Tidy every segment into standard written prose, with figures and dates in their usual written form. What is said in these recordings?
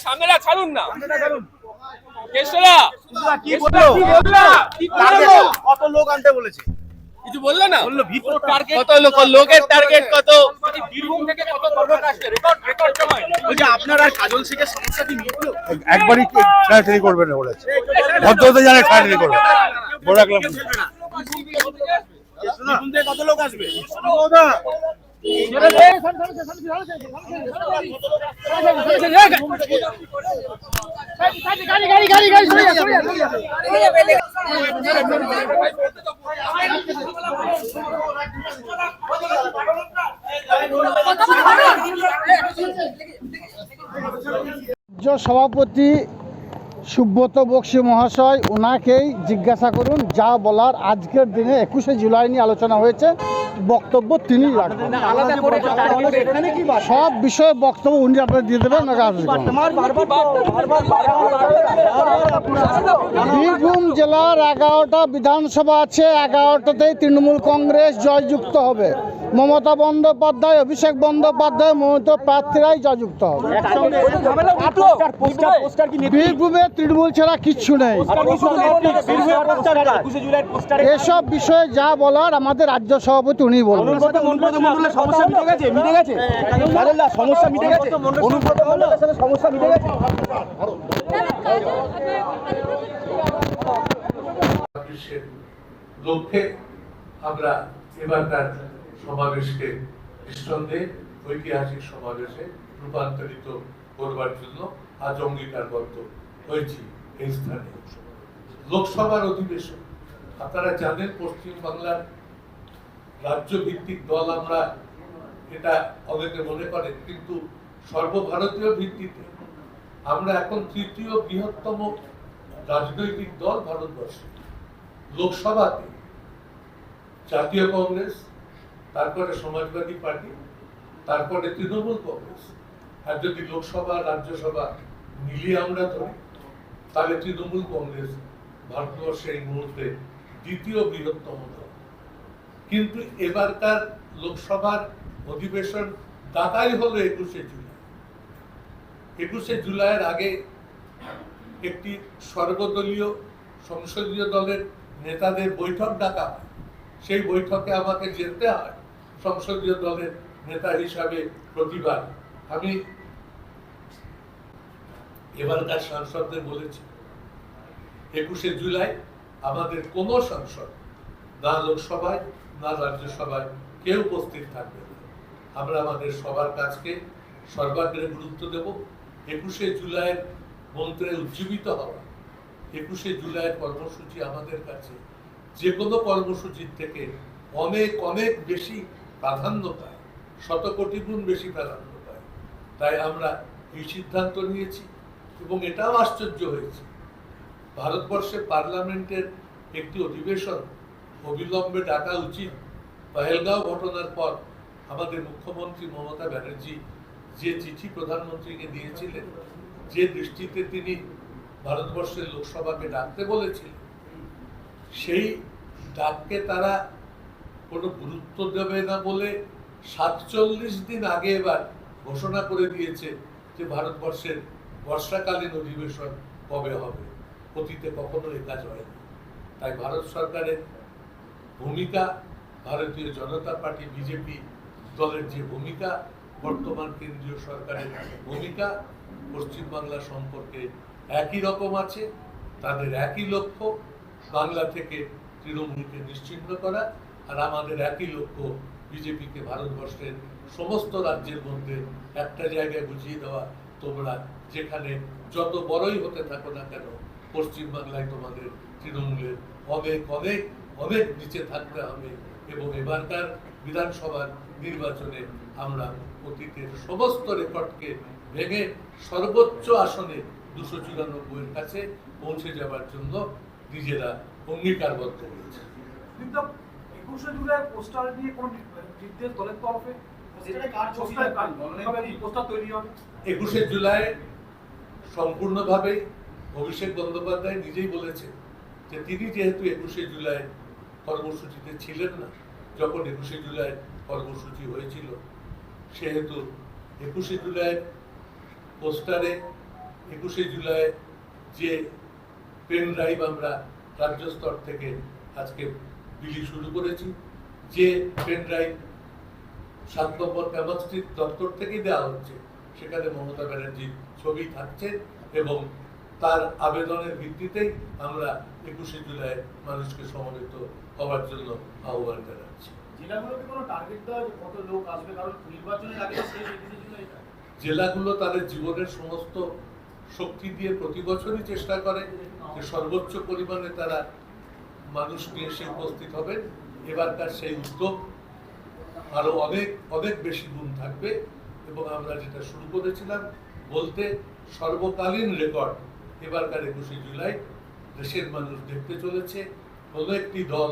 সামনেটা ছাড়ুন না। কেশরা কি বললো? কত লোক আনতে বলেছে? কিছু বললো না? বললো ভিতর টার্গেট কত লোকের টার্গেট কত? বীরভূম থেকে কত কর্মক আসছে? রেকর্ড সময়। বলছে আপনার আর কাজল শেখের সমস্যা কি মিটলো? একবারই ঠেলাঠেলি করবে না বলেছে, ভদ্রতা জানে ঠেলাঠেলি করবে বলে রাখলাম। বীরভূম থেকে কত লোক আসবে? সভাপতি সুব্রত বক্সী মহাশয়, ওনাকেই জিজ্ঞাসা করুন যা বলার। আজকের দিনে 21শে জুলাই নিয়ে আলোচনা হয়েছে, বক্তব্য তিনি রাখবেন। সব বিষয়ে বক্তব্য উনি আপনাদের দিয়ে দেবেন। বীরভূম জেলার 11টা বিধানসভা আছে, 11টাতেই তৃণমূল কংগ্রেস জয়যুক্ত হবে। মমতা বন্দ্যোপাধ্যায়, অভিষেক বন্দ্যোপাধ্যায়, মমতা প্রার্থীরাই জয়যুক্ত হবে। বীরভূমে তৃণমূল ছাড়া কিচ্ছু নেই। এসব বিষয়ে যা বলার আমাদের রাজ্য সভাপতি উনি বলবেন। লক্ষ্যে আমরা এবারকার সমাবেশকে নিঃসন্দেহে ঐতিহাসিক সমাবেশে রূপান্তরিত করবার জন্য আজ অঙ্গীকারবদ্ধ হয়েছি। এই স্থানে লোকসভার অধিবেশন, আপনারা জানেন পশ্চিম বাংলার রাজ্য ভিত্তিক দল আমরা, এটা অনেকে মনে করেন, কিন্তু সর্বভারতীয় ভিত্তিতে আমরা এখন তৃতীয় বৃহত্তম রাজনৈতিক দল ভারতবর্ষে। লোকসভাতে জাতীয় কংগ্রেস, তারপরে সমাজবাদী পার্টি, তারপরে তৃণমূল কংগ্রেস। আর যদি লোকসভা রাজ্যসভা মিলিয়ে আমরা ধরি তাহলে তৃণমূল কংগ্রেস ভারতবর্ষে এই মুহূর্তে দ্বিতীয় বৃহত্তম দল। কিন্তু এবারকার লোকসভার অধিবেশন ডাকাই হলো 21শে জুলাই। 21শে জুলাইয়ের আগে একটি সর্বদলীয় সংসদীয় দলের নেতাদের বৈঠক ডাকা হয়। সেই বৈঠকে আমাকে যেতে হয় সংসদীয় দলের নেতা হিসাবে প্রতিবার। আমি এবারকার সাংসদদের বলেছি 21শে জুলাই আমাদের কোনো সাংসদ না লোকসভায় না রাজ্যসভায় কেউ উপস্থিত থাকবে না। আমরা আমাদের সবার কাজকে সর্বাগ্রে গুরুত্ব দেব। 21শে জুলাইয়ের মন্ত্রে উজ্জীবিত হওয়া 21শে জুলাইয়ের কর্মসূচি আমাদের কাছে যে কোনো কর্মসূচির থেকে অনেক অনেক বেশি প্রাধান্য পায়, শতকোটি গুণ বেশি প্রাধান্য পায়। তাই আমরা এই সিদ্ধান্ত নিয়েছি এবং এটাও আশ্চর্য হয়েছে, ভারতবর্ষে পার্লামেন্টের একটি অধিবেশন অবিলম্বে ডাকা উচিত। পহেলগাঁও ঘটনার পর আমাদের মুখ্যমন্ত্রী মমতা ব্যানার্জি যে চিঠি প্রধানমন্ত্রীকে দিয়েছিলেন, যে দৃষ্টিতে তিনি ভারতবর্ষের লোকসভাকে ডাকতে বলেছিলেন, সেই ডাককে তারা কোনো গুরুত্ব দেবে না বলে 47 দিন আগে এবার ঘোষণা করে দিয়েছে যে ভারতবর্ষের বর্ষাকালীন অধিবেশন কবে হবে। অতীতে কখনো এ কাজ হয়নি। তাই ভারত সরকারের ভূমিকা, ভারতীয় জনতা পার্টি বিজেপি দলের যে ভূমিকা, বর্তমান কেন্দ্রীয় সরকারের ভূমিকা পশ্চিমবাংলা সম্পর্কে একই রকম আছে। তাদের একই লক্ষ্য বাংলা থেকে তৃণমূলকে নিশ্চিহ্ন করা, আর আমাদের একই লক্ষ্য বিজেপিকে ভারতবর্ষের সমস্ত রাজ্যের মধ্যে একটা জায়গায় বুঝিয়ে দেওয়া, তোমরা যেখানে যত বড়ই হতে থাকো না কেন পশ্চিমবাংলায় তোমাদের তৃণমূলের অনেক অনেক অনেক নিচে থাকতে হবে। এবং এবারকার বিধানসভার নির্বাচনে আমরা অতীতের সমস্ত রেকর্ডকে ভেঙে সর্বোচ্চ আসনে 294-এর কাছে পৌঁছে যাওয়ার জন্য নিজেরা অঙ্গীকারবদ্ধ হয়েছে। 21শে জুলাই সম্পূর্ণভাবে অভিষেক বন্দ্যোপাধ্যায় নিজেই বলেছেন যে তিনি যেহেতু 21শে জুলাই কর্মসূচিতে ছিলেন না, যখন 21শে জুলাই কর্মসূচি হয়েছিল, সেহেতু 21শে জুলাই পোস্টারে 21শে জুলাই যে পেন ড্রাইভ আমরা রাজ্য স্তর থেকে আজকে বিলি শুরু করেছি, যে পেন ড্রাইভ 7 নম্বর ক্যামার স্ট্রিট দপ্তর থেকেই দেওয়া হচ্ছে, সেখানে মমতা ব্যানার্জির ছবি থাকছে এবং তার আবেদনের ভিত্তিতেই আমরা 21শে জুলাই মানুষকে সমবেত হওয়ার জন্য আহ্বান জানাচ্ছি। জেলাগুলোকে কোনো টার্গেট দেওয়া যে কত লোক আসবে, কারণ নির্বাচনের আগে শেষ 21শে জুলাই এটা। জেলাগুলো তাদের জীবনের সমস্ত শক্তি দিয়ে প্রতি বছরই চেষ্টা করে যে সর্বোচ্চ পরিমাণে তারা মানুষ নিয়ে এসে উপস্থিত হবেন। এবারকার সেই উদ্যোগ আরো অনেক অনেক বেশি গুণ থাকবে এবং আমরা যেটা শুরু করেছিলাম বলতে সর্বকালীন রেকর্ড এবারকার 21শে জুলাই দেশের মানুষ দেখতে চলেছে। কোনো একটি দল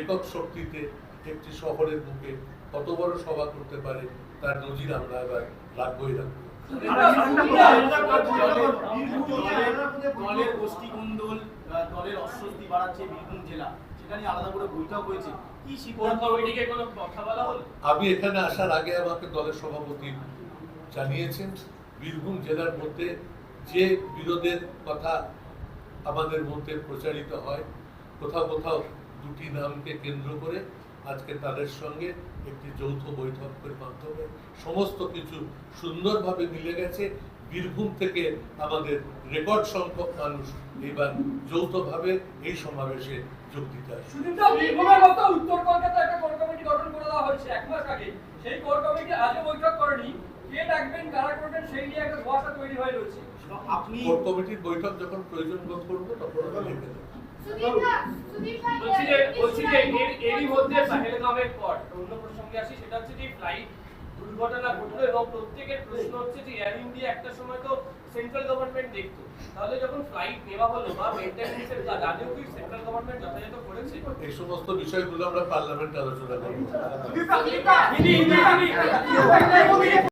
একক শক্তিতে একটি শহরের বুকে কত বড় সভা করতে পারে তার নজির আমরা এবার রাখবই রাখবো। দলের গোষ্ঠী কুন্দল, দলের অস্বস্তি বাড়াচ্ছে বীরভূম জেলা, সেখানে আলাদা করে বৈঠক হয়েছে, কি সিদ্ধান্ত কমিটিকে কোনো কথা বলা হলো? আমি এখানে আসার আগে আমাকে দলের সভাপতি জানিয়েছেন বীরভূম জেলার মধ্যে যে বিরোধের কথা আমাদের মধ্যে প্রচারিত হয়, কোথাও কোথাও দুটি নামকে কেন্দ্র করে আজকে তাদের সঙ্গে একটি যৌথ বৈঠকের মাধ্যমে সমস্ত কিছু সুন্দরভাবে মিলে গেছে। বীরভূম থেকে আমাদের রেকর্ড সংখ্যক মানুষ এবার যৌথভাবে এই সমাবেশে যোগ দিতে আসবে। বীরভূমের মতো উত্তর কলকাতায় একটা কোর কমিটি গঠন করে দেওয়া হয়েছে 1 মাস আগে, সেই কোর কমিটি আজও বৈঠক করেনি, কে ডাকবেন কারা করবেন সেই নিয়ে একটা ধোঁয়াশা তৈরি হয়ে রয়েছে। আপনি কোর কমিটির বৈঠক যখন প্রয়োজন বোধ করবো তখন আমরা লিখে দেবো। বলছি যে এরই মধ্যে পাহেলগামের পর অন্য প্রসঙ্গে আসি, সেটা হচ্ছে যে ফ্লাইট দুর্ঘটনা ঘটলো এবং প্রত্যেকের প্রশ্ন হচ্ছে যে এয়ার ইন্ডিয়া একটা সময় তো সেন্ট্রাল গভর্নমেন্ট দেখতো, তাহলে যখন ফ্লাইট নেওয়া হলো বা মেইনটেনেন্সের কাজ আদেও কি সেন্ট্রাল গভর্নমেন্ট যথাযথ করেছে? এই সমস্ত বিষয়গুলো আমরা পার্লামেন্টে আলোচনা করবো।